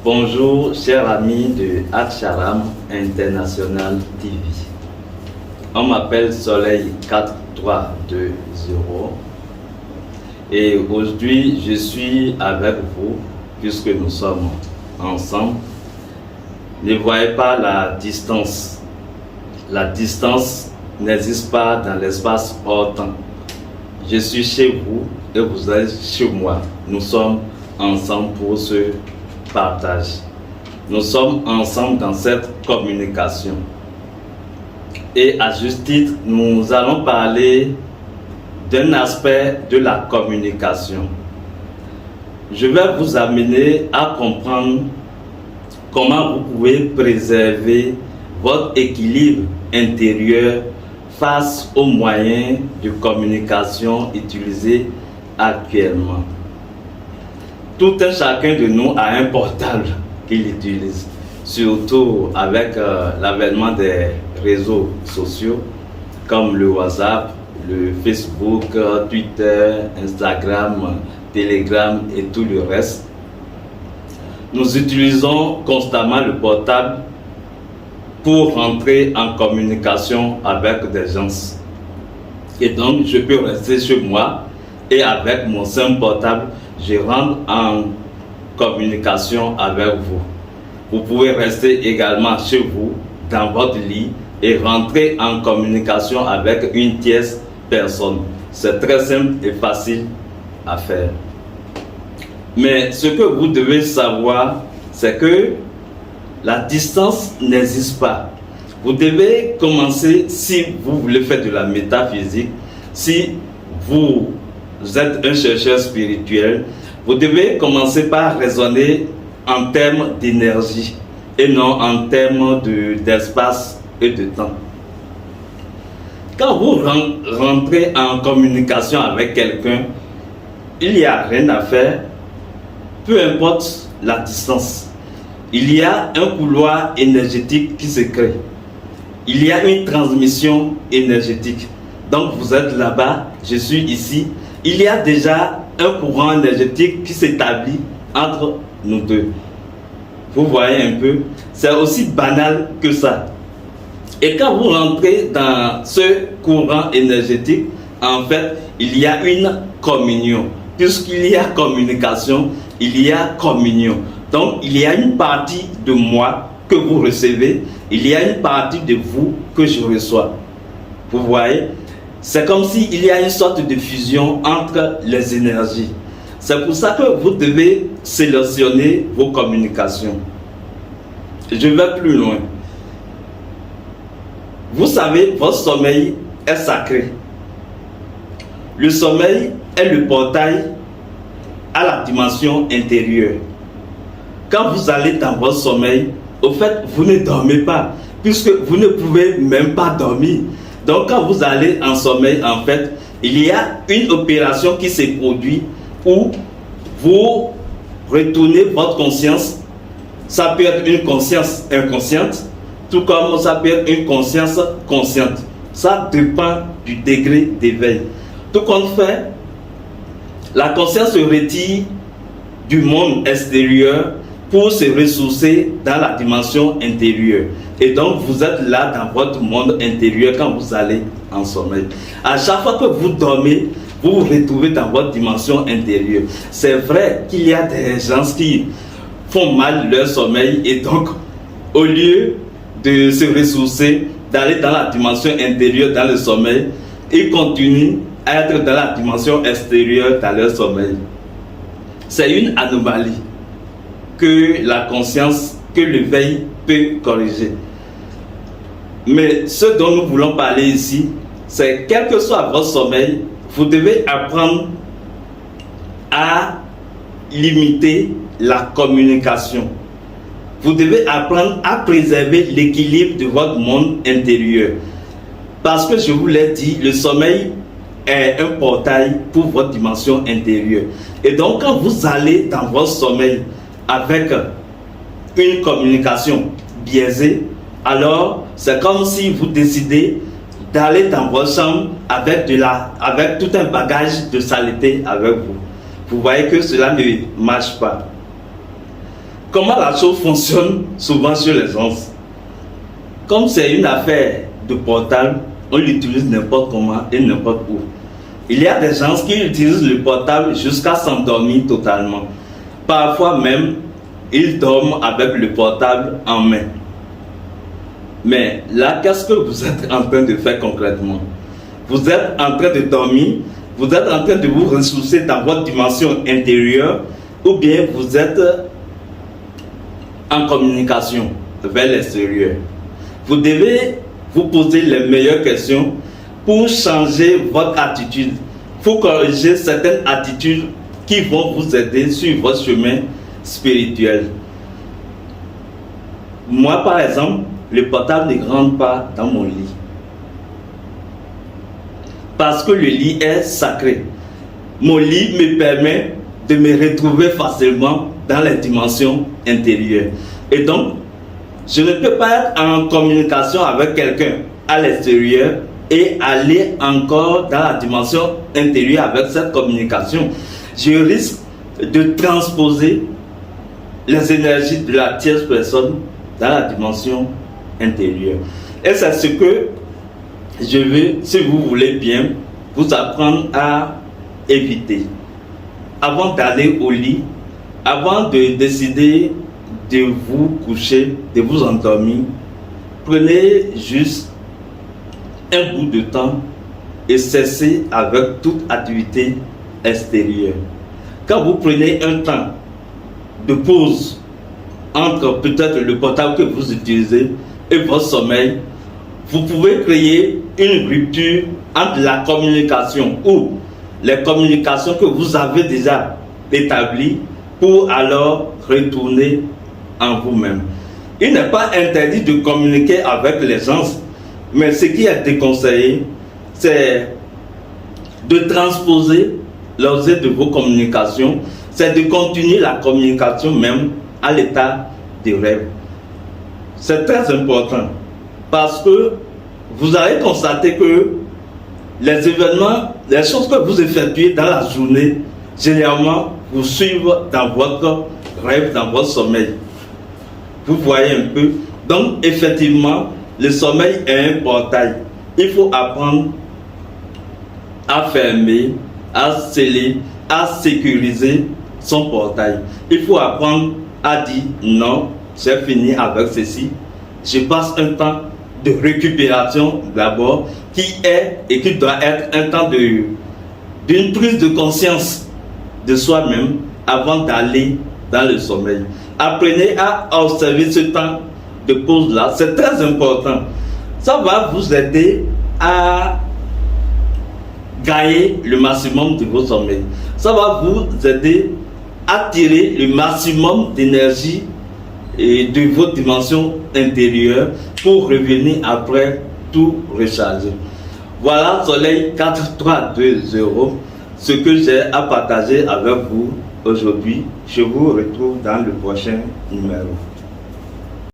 Bonjour, chers amis de Aksharam International TV. On m'appelle Soleil 4320 et aujourd'hui je suis avec vous puisque nous sommes ensemble. Ne voyez pas la distance. La distance n'existe pas dans l'espace hors-temps. Je suis chez vous et vous êtes chez moi. Nous sommes ensemble pour ce partage. Nous sommes ensemble dans cette communication. Et à juste titre, nous allons parler d'un aspect de la communication. Je vais vous amener à comprendre comment vous pouvez préserver votre équilibre intérieur face aux moyens de communication utilisés actuellement. Tout un chacun de nous a un portable qu'il utilise, surtout avec l'avènement des réseaux sociaux comme le WhatsApp, le Facebook, Twitter, Instagram, Telegram et tout le reste. Nous utilisons constamment le portable pour rentrer en communication avec des gens. Et donc, je peux rester chez moi et avec mon simple portable, je rentre en communication avec vous. Vous pouvez rester également chez vous, dans votre lit, et rentrer en communication avec une tierce personne. C'est très simple et facile à faire. Mais ce que vous devez savoir, c'est que la distance n'existe pas. Vous devez commencer, si vous voulez faire de la métaphysique, si vous êtes un chercheur spirituel, vous devez commencer par raisonner en termes d'énergie et non en termes d'espace et de temps. Quand vous rentrez en communication avec quelqu'un, il n'y a rien à faire, peu importe la distance. Il y a un couloir énergétique qui se crée. Il y a une transmission énergétique. Donc vous êtes là-bas, je suis ici. Il y a déjà un courant énergétique qui s'établit entre nous deux. Vous voyez un peu, c'est aussi banal que ça. Et quand vous rentrez dans ce courant énergétique, en fait, il y a une communion. Puisqu'il y a communication, il y a communion. Donc, il y a une partie de moi que vous recevez, il y a une partie de vous que je reçois. Vous voyez? C'est comme s'il y a une sorte de fusion entre les énergies. C'est pour ça que vous devez sélectionner vos communications. Je vais plus loin. Vous savez, votre sommeil est sacré. Le sommeil est le portail à la dimension intérieure. Quand vous allez dans votre sommeil, au fait, vous ne dormez pas, puisque vous ne pouvez même pas dormir. Donc, quand vous allez en sommeil, en fait, il y a une opération qui se produit où vous retournez votre conscience. Ça peut être une conscience inconsciente, tout comme ça peut être une conscience consciente. Ça dépend du degré d'éveil. Tout compte fait, la conscience se retire du monde extérieur pour se ressourcer dans la dimension intérieure. Et donc, vous êtes là dans votre monde intérieur quand vous allez en sommeil. À chaque fois que vous dormez, vous vous retrouvez dans votre dimension intérieure. C'est vrai qu'il y a des gens qui font mal leur sommeil et donc, au lieu de se ressourcer, d'aller dans la dimension intérieure dans le sommeil, ils continuent à être dans la dimension extérieure dans leur sommeil. C'est une anomalie que la conscience, que l'éveil peut corriger. Mais ce dont nous voulons parler ici, c'est quel que soit votre sommeil, vous devez apprendre à limiter la communication. Vous devez apprendre à préserver l'équilibre de votre monde intérieur. Parce que je vous l'ai dit, le sommeil est un portail pour votre dimension intérieure. Et donc, quand vous allez dans votre sommeil avec une communication biaisée, alors c'est comme si vous décidez d'aller dans votre chambre avec tout un bagage de saleté avec vous. Vous voyez que cela ne marche pas. comment la chose fonctionne souvent chez les gens. Comme c'est une affaire de portable, on l'utilise n'importe comment et n'importe où. Il y a des gens qui utilisent le portable jusqu'à s'endormir totalement. Parfois même, ils dorment avec le portable en main. Mais là, qu'est-ce que vous êtes en train de faire concrètement? Vous êtes en train de dormir, vous êtes en train de vous ressourcer dans votre dimension intérieure, ou bien vous êtes en communication vers l'extérieur. Vous devez vous poser les meilleures questions pour changer votre attitude. Il faut corriger certaines attitudes qui vont vous aider sur votre chemin spirituel. Moi, par exemple, le portable ne rentre pas dans mon lit. Parce que le lit est sacré. Mon lit me permet de me retrouver facilement dans les dimensions intérieures. Et donc, je ne peux pas être en communication avec quelqu'un à l'extérieur et aller encore dans la dimension intérieure avec cette communication. Je risque de transposer les énergies de la tierce personne dans la dimension intérieure. Et c'est ce que je veux, si vous voulez bien, vous apprendre à éviter. Avant d'aller au lit, avant de décider de vous coucher, de vous endormir, prenez juste un bout de temps et cessez avec toute activité extérieure. Quand vous prenez un temps de pause entre peut-être le portable que vous utilisez et votre sommeil, vous pouvez créer une rupture entre la communication ou les communications que vous avez déjà établies pour alors retourner en vous-même. Il n'est pas interdit de communiquer avec les gens, mais ce qui est déconseillé, c'est de transposer l'objet de vos communications, c'est de continuer la communication même à l'état de rêve. C'est très important parce que vous allez constater que les événements, les choses que vous effectuez dans la journée, généralement, vous suivent dans votre rêve, dans votre sommeil. Vous voyez un peu. Donc, effectivement, le sommeil est un portail. Il faut apprendre à fermer, à sceller, à sécuriser son portail. Il faut apprendre à dire non, j'ai fini avec ceci. Je passe un temps de récupération d'abord qui est et qui doit être un temps d'une prise de conscience de soi-même avant d'aller dans le sommeil. Apprenez à observer ce temps de pause-là, c'est très important. Ça va vous aider à gagner le maximum de vos sommeils. Ça va vous aider à tirer le maximum d'énergie et de votre dimension intérieure pour revenir après tout recharger. Voilà Soleil 4320, ce que j'ai à partager avec vous aujourd'hui. Je vous retrouve dans le prochain numéro.